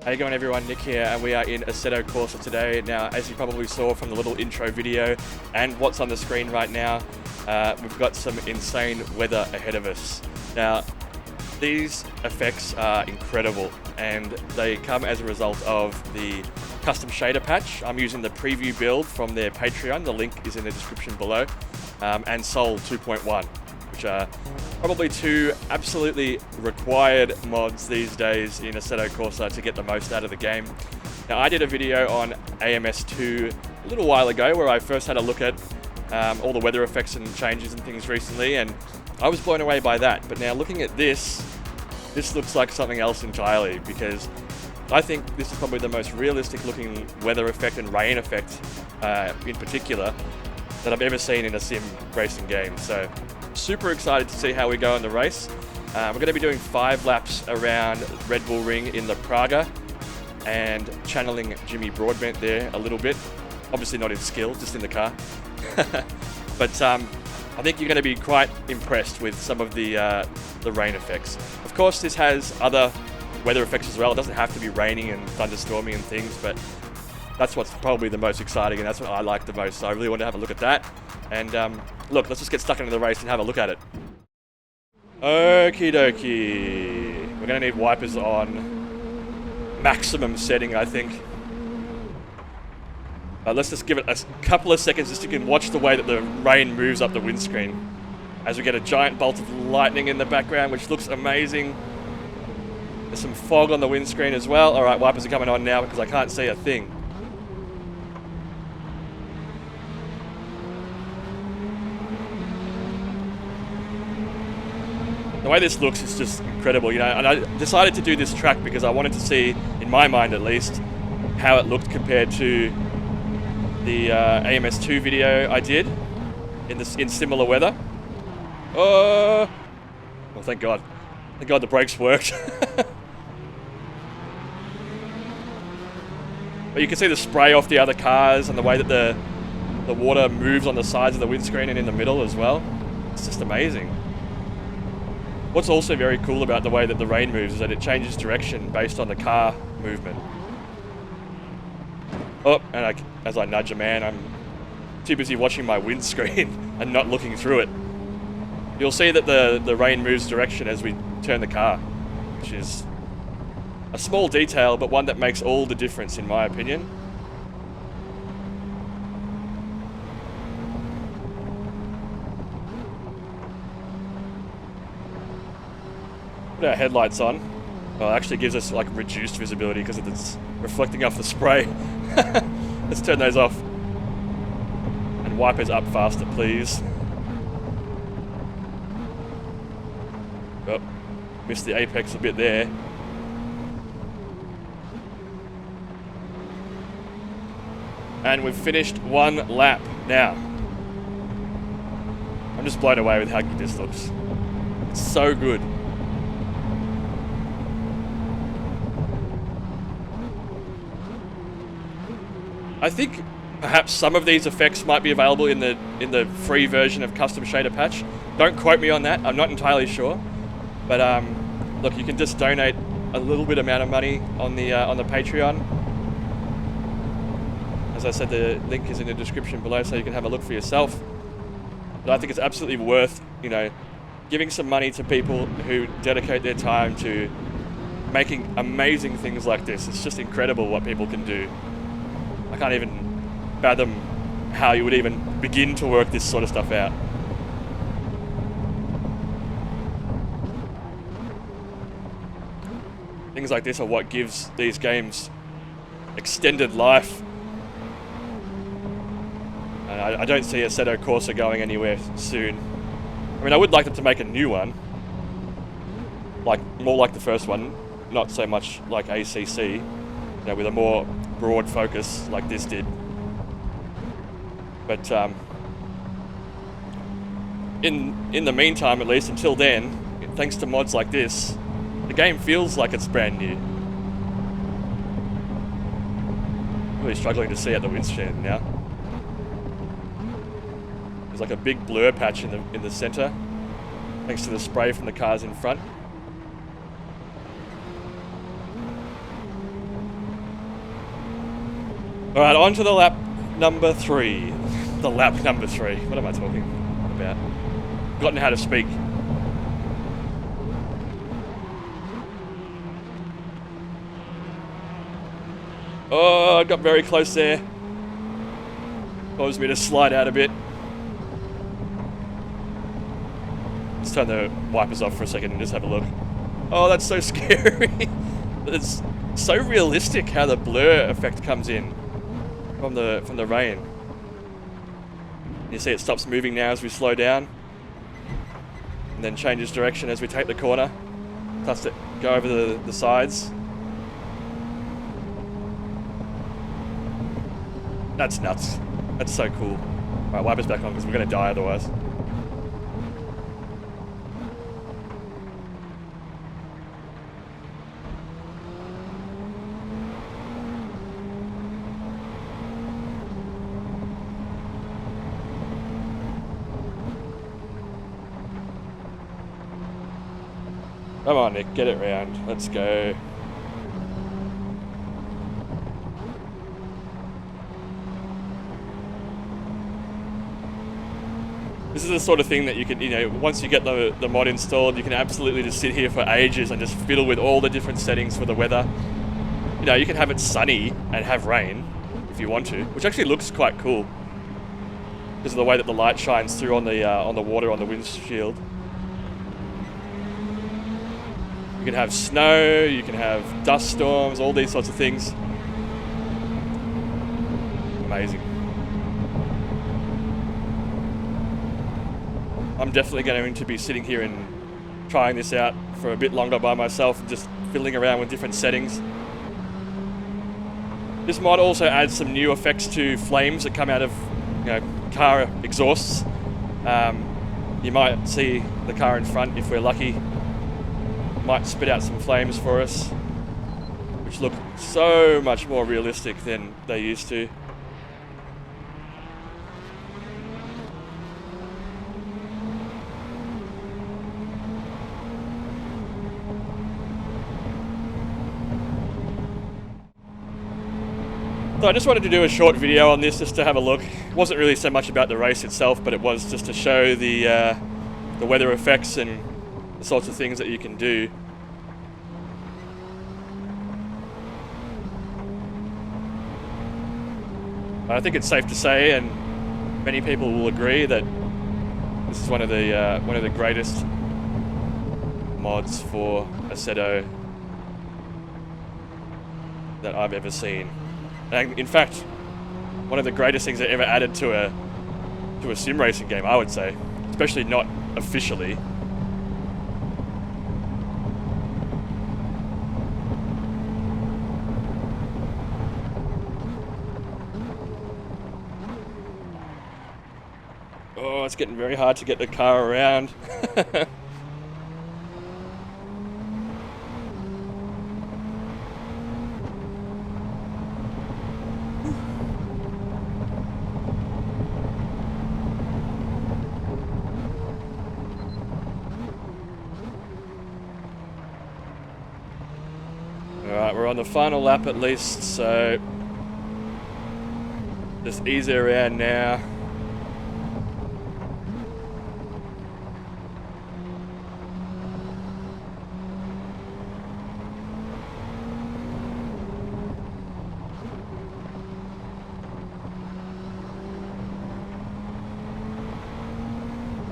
How you going, everyone? Nick here, and we are in Assetto Corsa today. Now, as you probably saw from the little intro video and what's on the screen right now, we've got some insane weather ahead of us. Now, these effects are incredible, and they come as a result of the custom shader patch. I'm using the preview build from their Patreon. The link is in the description below, and Sol 2.1, which are probably two absolutely required mods these days in Assetto Corsa to get the most out of the game. Now, I did a video on AMS2 a little while ago where I first had a look at all the weather effects and changes and things recently, and I was blown away by that. But now looking at this looks like something else entirely, because I think this is probably the most realistic looking weather effect and rain effect in particular that I've ever seen in a sim racing game. So super excited to see how we go in the race. We're going to be doing 5 laps around Red Bull Ring in the Praga and channeling Jimmy Broadbent there a little bit. Obviously not in skill, just in the car. But I think you're going to be quite impressed with some of the rain effects. Of course, this has other weather effects as well. It doesn't have to be raining and thunderstorming and things, but that's what's probably the most exciting, and that's what I like the most. So I really want to have a look at that. And look, let's just get stuck into the race and have a look at it. Okie dokie. We're going to need wipers on maximum setting, I think. Let's just give it a couple of seconds just so you can watch the way that the rain moves up the windscreen as we get a giant bolt of lightning in the background, which looks amazing. There's some fog on the windscreen as well. All right, wipers are coming on now because I can't see a thing. The way this looks is just incredible, you know, and I decided to do this track because I wanted to see, in my mind at least, how it looked compared to the AMS2 video I did in similar weather. Oh, well, thank God. Thank God the brakes worked. But you can see the spray off the other cars and the way that the water moves on the sides of the windscreen and in the middle as well. It's just amazing. What's also very cool about the way that the rain moves is that it changes direction based on the car movement. Oh, and as I nudge a man, I'm too busy watching my windscreen and not looking through it. You'll see that the rain moves direction as we turn the car, which is a small detail, but one that makes all the difference in my opinion. Put our headlights on. Well, it actually gives us like reduced visibility because it's reflecting off the spray. Let's turn those off. And wipers up faster, please. Oh, missed the apex a bit there. And we've finished 1 lap now. I'm just blown away with how good this looks. It's so good. I think perhaps some of these effects might be available in the free version of custom shader patch. Don't quote me on that. I'm not entirely sure. But look, you can just donate a little bit amount of money on the Patreon. As I said, the link is in the description below, so you can have a look for yourself. But I think it's absolutely worth, you know, giving some money to people who dedicate their time to making amazing things like this. It's just incredible what people can do. I can't even fathom how you would even begin to work this sort of stuff out. Things like this are what gives these games extended life. And I don't see Assetto Corsa going anywhere soon. I mean, I would like them to make a new one. Like, more like the first one, not so much like ACC, you know, with a more broad focus like this did. But in the meantime, at least until then, thanks to mods like this, the game feels like it's brand new. Really struggling to see at the windscreen now. There's like a big blur patch in the center, thanks to the spray from the cars in front. All right, on to the lap number 3. The lap number 3. What am I talking about? Forgotten how to speak. Oh, I got very close there. Caused me to slide out a bit. Let's turn the wipers off for a second and just have a look. Oh, that's so scary. It's so realistic how the blur effect comes in from the rain. You see it stops moving now as we slow down, and then changes direction as we take the corner. Starts to go over the sides. That's nuts. That's so cool. Alright, wipers back on because we're going to die otherwise. Come on, Nick, get it round. Let's go. This is the sort of thing that you can, once you get the mod installed, you can absolutely just sit here for ages and just fiddle with all the different settings for the weather. You can have it sunny and have rain if you want to, which actually looks quite cool because of the way that the light shines through on the water on the windshield. You can have snow, you can have dust storms, all these sorts of things. Amazing. I'm definitely going to be sitting here and trying this out for a bit longer by myself and just fiddling around with different settings. This mod also adds some new effects to flames that come out of car exhausts. You might see the car in front, if we're lucky, might spit out some flames for us, which look so much more realistic than they used to. So I just wanted to do a short video on this just to have a look. It wasn't really so much about the race itself, but it was just to show the weather effects and the sorts of things that you can do. I think it's safe to say, and many people will agree, that this is one of the greatest mods for Assetto that I've ever seen. And in fact, one of the greatest things they ever added to a sim racing game, I would say, especially not officially. Oh, it's getting very hard to get the car around. Alright, we're on the final lap at least, so just ease it around now.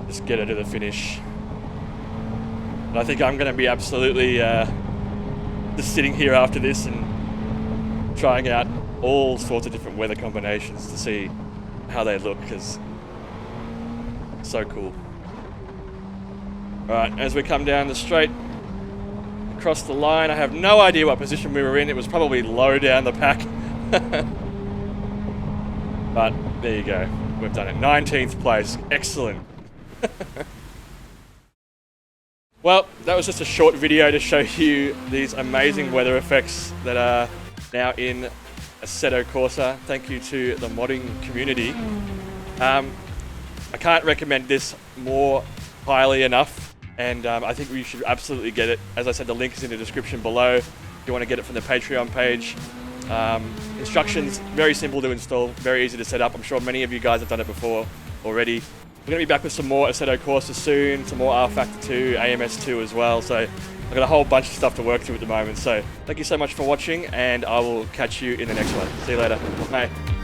Just get her to the finish. And I think I'm going to be absolutely just sitting here after this and trying out all sorts of different weather combinations to see how they look, because so cool. Alright, as we come down the straight across the line, I have no idea what position we were in. It was probably low down the pack. But there you go, we've done it. 19th place, excellent. Well, that was just a short video to show you these amazing weather effects that are now in Assetto Corsa. Thank you to the modding community. I can't recommend this more highly enough, and I think you should absolutely get it. As I said, the link is in the description below if you want to get it from the Patreon page. Instructions, very simple to install, very easy to set up. I'm sure many of you guys have done it before already. We're going to be back with some more Assetto Corsa soon, some more R-Factor 2, AMS2 as well. So I've got a whole bunch of stuff to work through at the moment. So thank you so much for watching, and I will catch you in the next one. See you later. Bye.